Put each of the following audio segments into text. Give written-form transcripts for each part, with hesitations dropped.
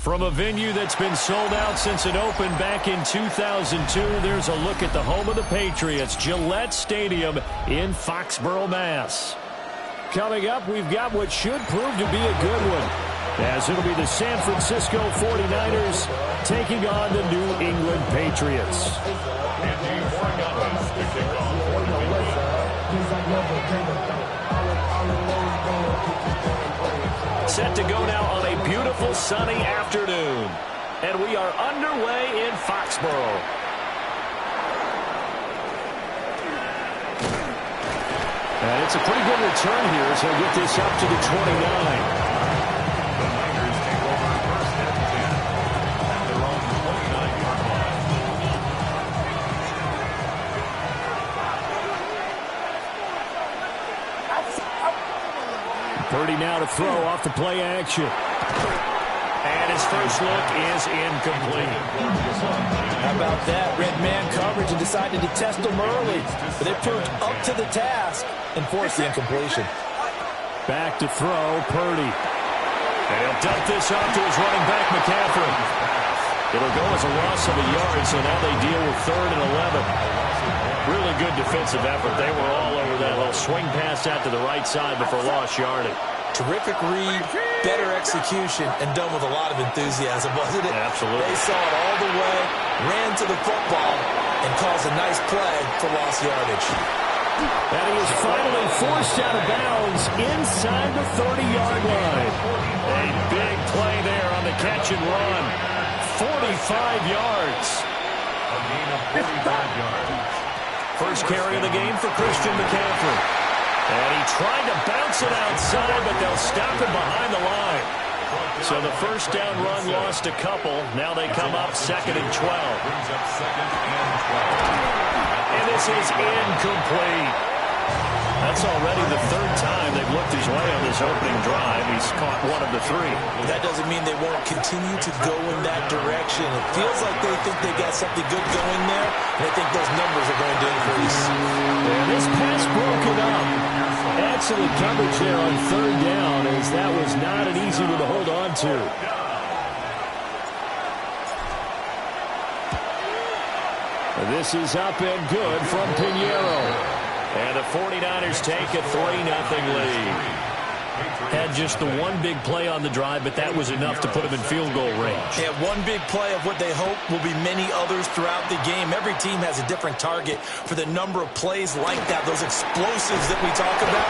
From a venue that's been sold out since it opened back in 2002, there's a look at the home of the Patriots, Gillette Stadium in Foxborough, Mass. Coming up, we've got what should prove to be a good one, as it'll be the San Francisco 49ers taking on the New England Patriots. Set to go now on a beautiful sunny afternoon. And we are underway in Foxborough. And it's a pretty good return here as he'll get this up to the 29. The Niners take over first and 10 at their own 29-yard line. 30 now to throw off the play action. And his first look is incomplete. How about that? Red man coverage and decided to test him early. But they proved up to the task and forced the incompletion. Back to throw, Purdy. And he'll dump this off to his running back, McCaffrey. It'll go as a loss of a yard, so now they deal with 3rd and 11. Really good defensive effort. They were all over that little swing pass out to the right side before lost yardage. Terrific read, better execution, and done with a lot of enthusiasm, wasn't it? Absolutely. They saw it all the way, ran to the football, and caused a nice play for lost yardage. And he is finally forced out of bounds inside the 30-yard line. A big play there on the catch and run. 45 yards. A gain of 45 yards. First carry of the game for Christian McCaffrey. And he tried to bounce it outside, but they'll stop him behind the line. So the first down run lost a couple. Now they come up 2nd and 12. Brings up 2nd and 12. And this is incomplete. That's already the 3rd time they've looked his way on this opening drive. He's caught one of the 3. That doesn't mean they won't continue to go in that direction. It feels like they think they got something good going there, and I think those numbers are going to increase. And this pass broken up. Excellent coverage there on 3rd down, as that was not an easy one to hold on to. This is up and good from Pinheiro. And the 49ers take a 3-0 lead. Had just the one big play on the drive, but that was enough to put them in field goal range. Yeah, one big play of what they hope will be many others throughout the game. Every team has a different target for the number of plays like that, those explosives that we talk about.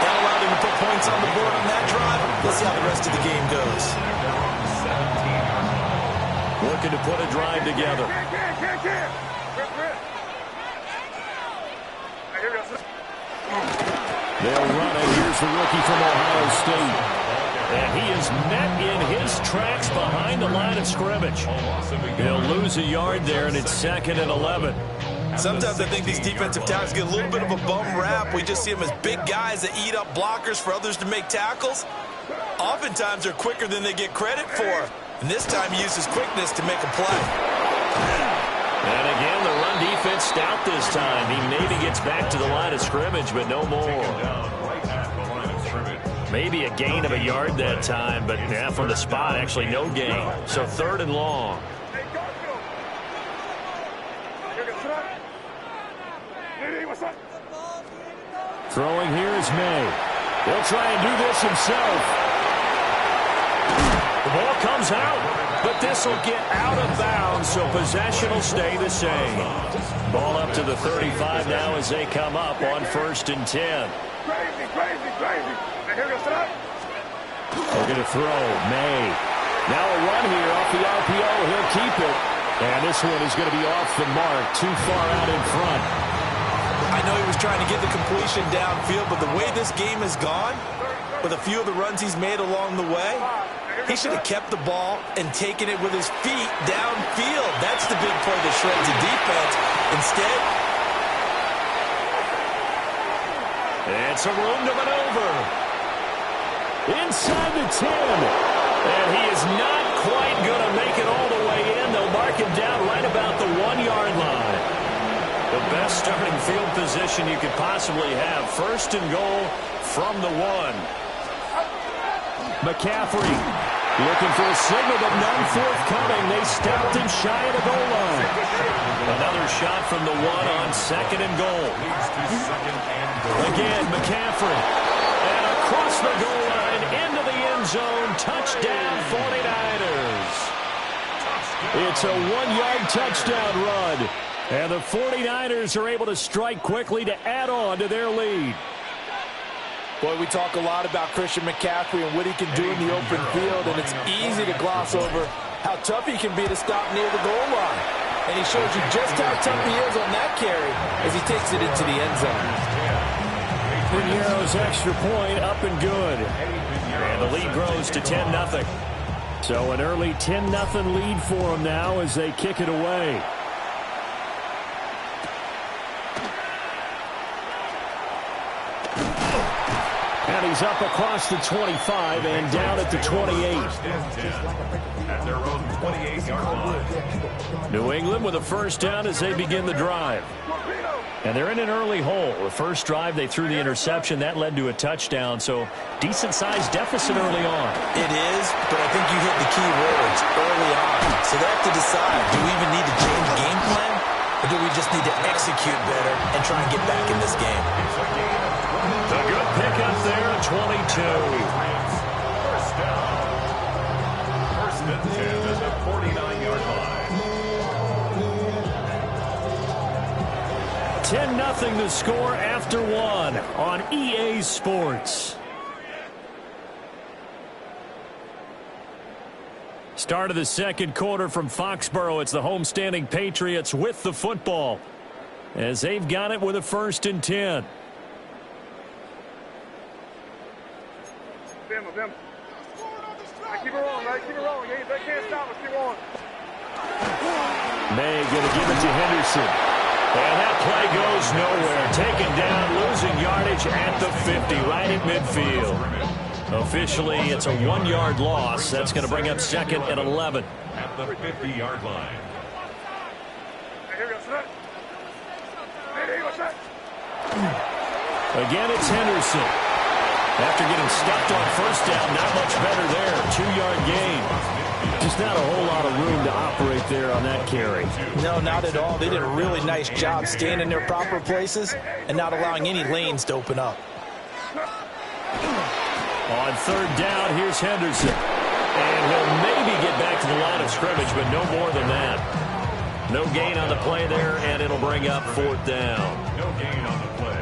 That allowed them to put points on the board on that drive. Let's see how the rest of the game goes. Looking to put a drive together. They'll run it. Here's the rookie from Ohio State. And he is met in his tracks behind the line of scrimmage. He'll lose a yard there, and it's 2nd and 11. Sometimes I think these defensive tackles get a little bit of a bum rap. We just see them as big guys that eat up blockers for others to make tackles. Oftentimes they're quicker than they get credit for. And this time he uses quickness to make a play. And again, the run defense stout this time. He maybe gets back to the line of scrimmage, but no more. Maybe a gain of a yard that time, but yeah, from the spot, actually no gain. So 3rd and long. Throwing here is May. He'll try and do this himself. The ball comes out, but this will get out of bounds, so possession will stay the same. Ball up to the 35 now as they come up on 1st and 10. They're going to throw. May. Now a run here off the RPO. He'll keep it. And this one is going to be off the mark, too far out in front. I know he was trying to get the completion downfield, but the way this game has gone, with a few of the runs he's made along the way, he should have kept the ball and taken it with his feet downfield. That's the big play that shreds the defense. Instead, it's a room to maneuver. Inside the 10. And he is not quite going to make it all the way in. They'll mark him down right about the 1-yard line. The best starting field position you could possibly have. 1st and goal from the 1. McCaffrey. Looking for a signal, but none forthcoming. They stopped him shy of the goal line. Another shot from the one on 2nd and goal. Again, McCaffrey. And across the goal line, into the end zone. Touchdown, 49ers. It's a 1-yard touchdown run. And the 49ers are able to strike quickly to add on to their lead. Boy, we talk a lot about Christian McCaffrey and what he can do in the open field, and it's easy to gloss over how tough he can be to stop near the goal line. And he shows you just how tough he is on that carry as he takes it into the end zone. Pinero's extra point up and good. And the lead grows to 10-0. So an early 10-0 lead for them now as they kick it away. And he's up across the 25 and down at the 28. At their own 28-yard line. New England with a first down as they begin the drive. And they're in an early hole. The first drive, they threw the interception. That led to a touchdown, so decent-sized deficit early on. It is, but I think you hit the key words early on. So they have to decide, do we even need to change game plan, or do we just need to execute better and try and get back in this game? A good pickup there at 22. First down. First and 10 at the 49-yard line. 10-0 the score after one on EA Sports. Start of the second quarter from Foxborough. It's the homestanding Patriots with the football as they've got it with a 1st and 10. Keep it rolling, man. Keep it rolling. They can't stop us. Keep rolling. May going to give it to Henderson. And that play goes nowhere. Taken down, losing yardage at the 50, right at midfield. Officially, it's a 1-yard loss. That's going to bring up 2nd and 11. At the 50-yard line. Hey, here we go, set. Hey, here we go, set. Again, it's Henderson. After getting stuffed on first down, not much better there. 2-yard gain. Just not a whole lot of room to operate there on that carry. No, not at all. They did a really nice job staying in their proper places and not allowing any lanes to open up. On 3rd down, here's Henderson. And he'll maybe get back to the line of scrimmage, but no more than that. No gain on the play there, and it'll bring up 4th down. No gain on the play.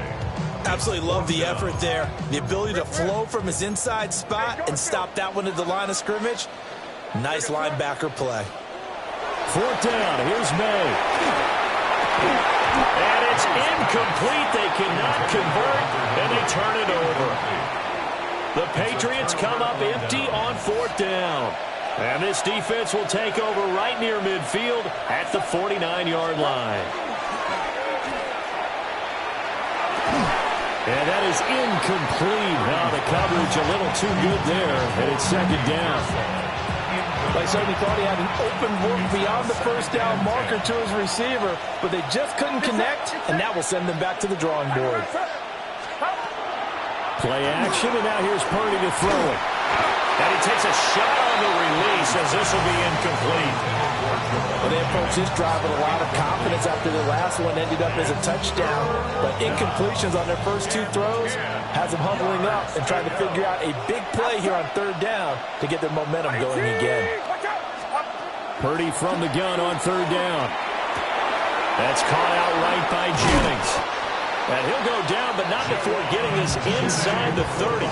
Absolutely love the effort there. The ability to flow from his inside spot and stop that one at the line of scrimmage. Nice linebacker play. 4th down. Here's May. And it's incomplete. They cannot convert, and they turn it over. The Patriots come up empty on 4th down. And this defense will take over right near midfield at the 49-yard line. And that is incomplete. Now the coverage a little too good there, and it's 2nd down. They certainly thought he had an open look beyond the first down marker to his receiver, but they just couldn't connect, and that will send them back to the drawing board. Play action, and now here's Purdy to throw it. And he takes a shot on the release as this will be incomplete. Well, they approached this drive with a lot of confidence after the last one ended up as a touchdown. But incompletions on their first 2 throws has them huddling up and trying to figure out a big play here on 3rd down to get their momentum going again. Purdy from the gun on 3rd down. That's caught out right by Jennings. And he'll go down, but not before getting this inside the 30.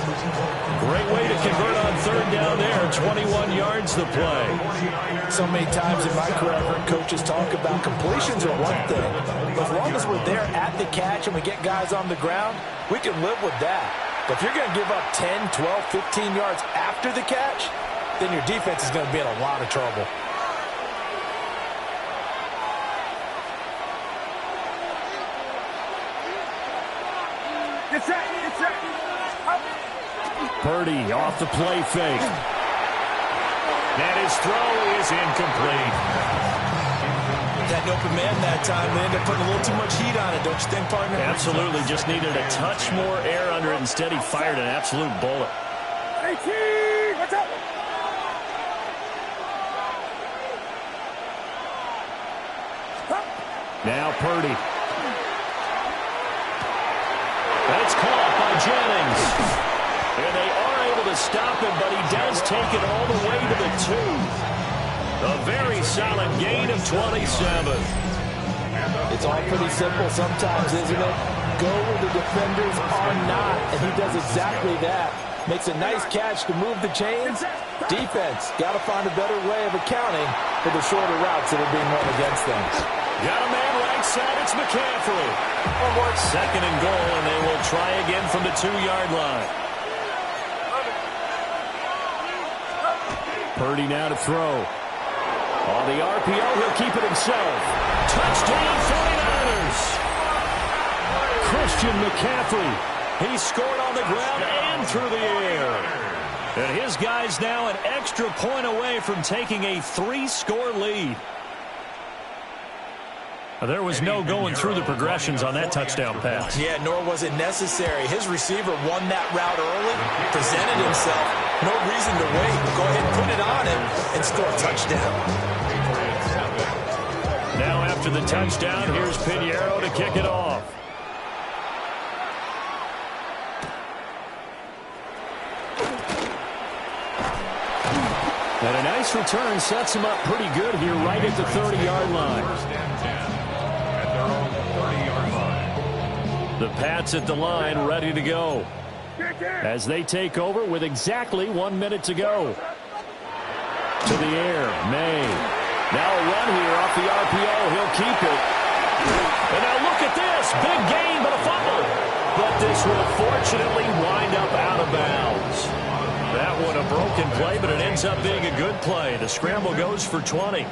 Great way to convert on 3rd down there. 21 yards the play. So many times in my career, I've heard coaches talk about completions are one thing. But as long as we're there at the catch and we get guys on the ground, we can live with that. But if you're going to give up 10, 12, 15 yards after the catch, then your defense is going to be in a lot of trouble. Purdy off the play fake. And his throw is incomplete. That open man that time, they ended up putting a little too much heat on it, don't you think, partner? Absolutely. Just needed a touch more air under it. Instead, he fired an absolute bullet. Now Purdy. That's caught by Jennings. And they are able to stop him, but he does take it all the way to the 2. A very solid gain of 27. It's all pretty simple sometimes, isn't it? Go where the defenders are not, and he does exactly that. Makes a nice catch to move the chains. Defense, got to find a better way of accounting for the shorter routes that are being run against them. Got a man right side, it's McCaffrey. Second and goal, and they will try again from the 2-yard line. Purdy now to throw. On the RPO, he'll keep it himself. Touchdown, 49ers. Christian McCaffrey. He scored on the ground and through the air. And his guys now an extra point away from taking a 3-score lead. There was no going through the progressions on that touchdown pass. Yeah, nor was it necessary. His receiver won that route early, presented himself. No reason to wait. Go ahead and put it on him and score a touchdown. Now after the touchdown, here's Pinheiro to kick it off. And a nice return sets him up pretty good here right at the 30-yard line. The Pats at the line, ready to go. As they take over with exactly 1 minute to go. To the air, May. Now a run here off the RPO. He'll keep it. And now look at this. Big gain, but a fumble. But this will fortunately wind up out of bounds. That one a broken play, but it ends up being a good play. The scramble goes for 20.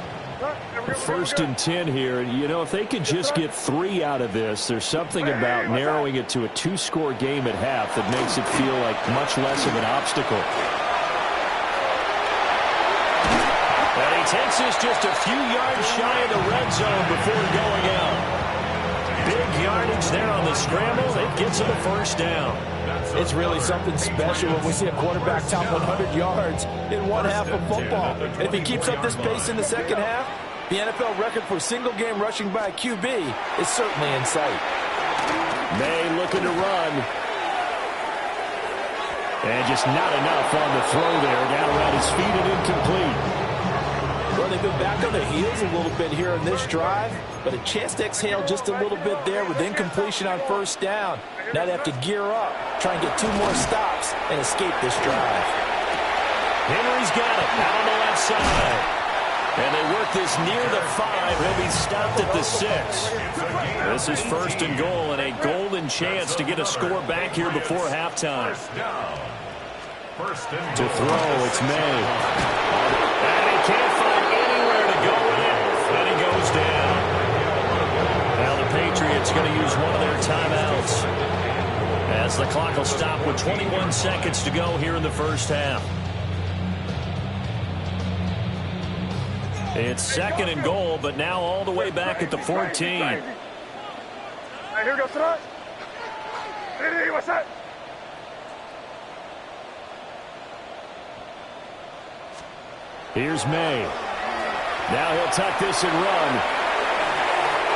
First and 10 here. You know, if they could just get 3 out of this, there's something about narrowing it to a 2-score game at half that makes it feel like much less of an obstacle. And he takes this just a few yards shy of the red zone before going out. Big yardage there on the scramble. It gets him a first down. It's really something special when we see a quarterback top 100 yards in one half of football. And if he keeps up this pace in the second half, the NFL record for single-game rushing by a QB is certainly in sight. May looking to run. And just not enough on the throw there. Down around his feet and incomplete. Well, they've been back on their heels a little bit here in this drive, but a chance to exhale just a little bit there with incompletion on first down. Now they have to gear up, try and get 2 more stops, and escape this drive. Henry's got it out on the left side. And they work this near the 5. He'll be stopped at the 6. This is first and goal and a golden chance to get a score back here before halftime. To throw, it's May. And he can't find anywhere to go with it. And he goes down. Now the Patriots going to use one of their timeouts, as the clock will stop with 21 seconds to go here in the first half. It's second and goal, but now all the way back at the 14. Here we go, Sarah. Hey, what's that? Here's May. Now he'll tuck this and run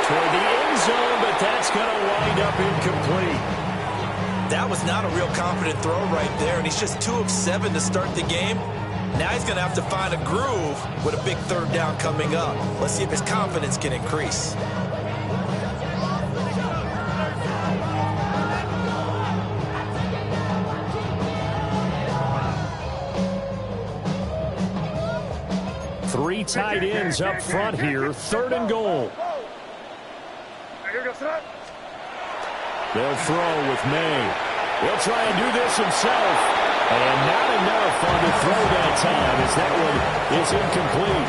toward the end zone, but that's going to wind up incomplete. That was not a real confident throw right there, and he's just 2 of 7 to start the game. Now he's going to have to find a groove with a big third down coming up. Let's see if his confidence can increase. Three tight ends up front here. Third and goal. Here we go, Sarah. They'll throw with May. He'll try and do this himself. And not enough on the throw that time, as that one is incomplete.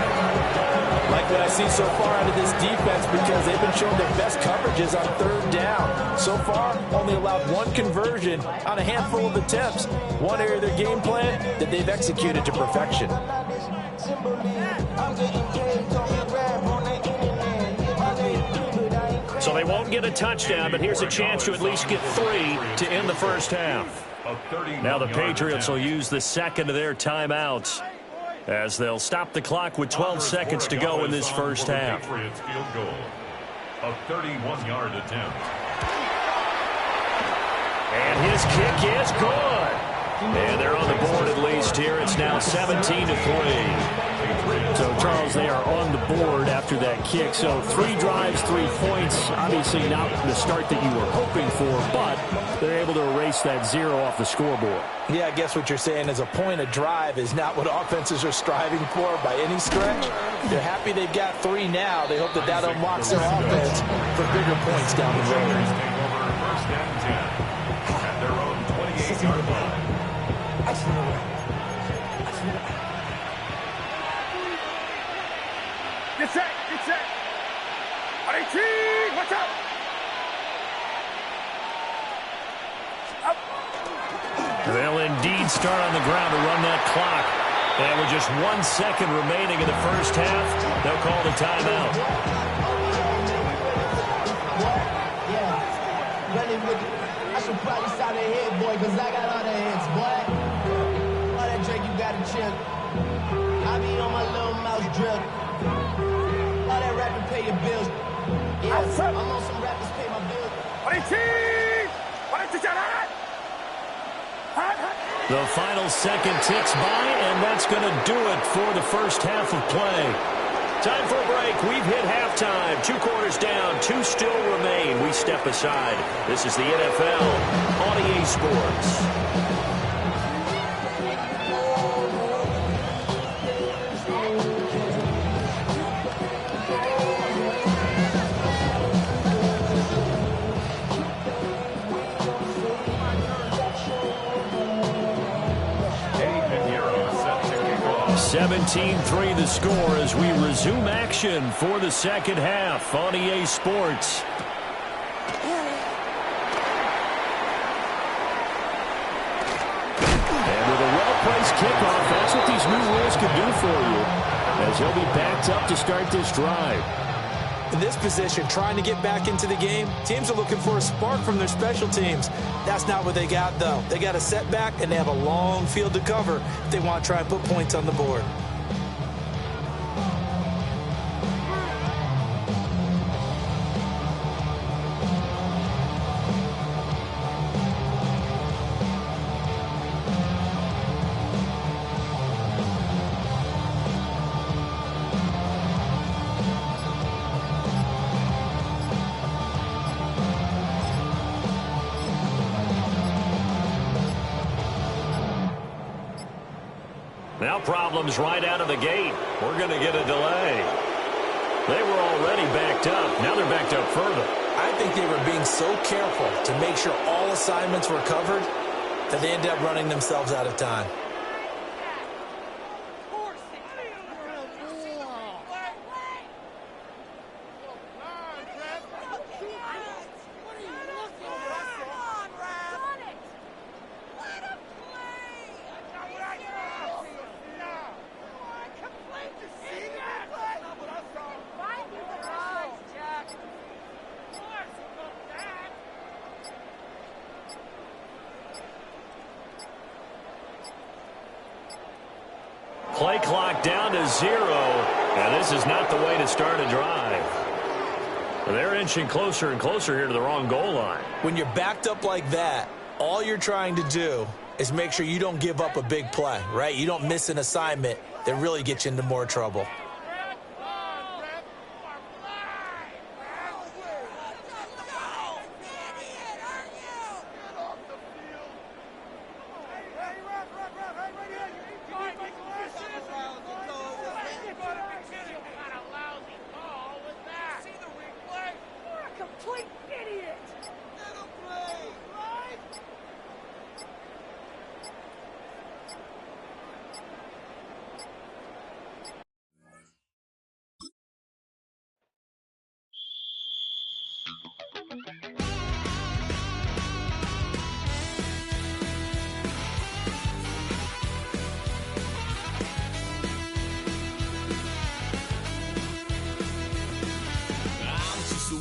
Like what I see so far out of this defense, because they've been showing their best coverages on third down. So far, only allowed 1 conversion on a handful of attempts. One area of their game plan that they've executed to perfection. So they won't get a touchdown, but here's a chance to at least get 3 to end the first half. Now the Patriots will use the second of their timeouts, as they'll stop the clock with 12 seconds to go in this first half. A 31-yard attempt. And his kick is good. And they're on the board at least here. It's now 17-3. So, Charles, they are on the board after that kick. So 3 drives, 3 points. Obviously not the start that you were hoping for, but they're able to erase that 0 off the scoreboard. Yeah, I guess what you're saying is a point a drive is not what offenses are striving for by any stretch. They're happy they've got 3 now. They hope that that unlocks their offense for bigger points down the road. Take over first and 10 at their own 28-yard line. Get set, get set. 18, watch out. Up. They'll indeed start on the ground to run that clock. And with just 1 second remaining in the first half, they'll call the timeout. I should probably sign a head, boy, because I got all the heads, boy. All that drink, you got to chill. I be on my little mouse drip. All that rapping, pay your bills. Yeah, I'm on some rappers, pay my bills. 18, 18, The final second ticks by, and that's going to do it for the first half of play. Time for a break. We've hit halftime. 2 quarters down, 2 still remain. We step aside. This is the NFL on EA Sports. Pinheiro set to kick off. 17-3 the score as we resume action for the second half on EA Sports. And with a well-placed kickoff, that's what these new rules can do for you, as he'll be backed up to start this drive. In this position, trying to get back into the game, teams are looking for a spark from their special teams. That's not what they got, though. They got a setback, and they have a long field to cover if they want to try and put points on the board. Now problems right out of the gate. We're going to get a delay. They were already backed up. Now they're backed up further. I think they were being so careful to make sure all assignments were covered that they ended up running themselves out of time. Play clock down to 0, and this is not the way to start a drive. They're inching closer and closer here to the wrong goal line. When you're backed up like that, all you're trying to do is make sure you don't give up a big play, right? You don't miss an assignment that really gets you into more trouble.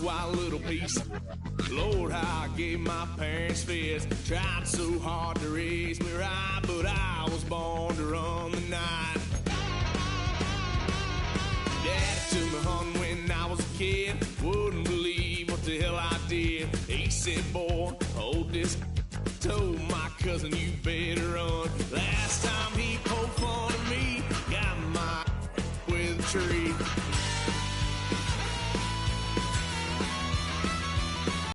Wild little piece. Lord, how I gave my parents fist. Tried so hard to raise me right, but I was born to run the night. Daddy took me hunting when I was a kid. Wouldn't believe said, boy, hold this. Told my cousin you better run. Last time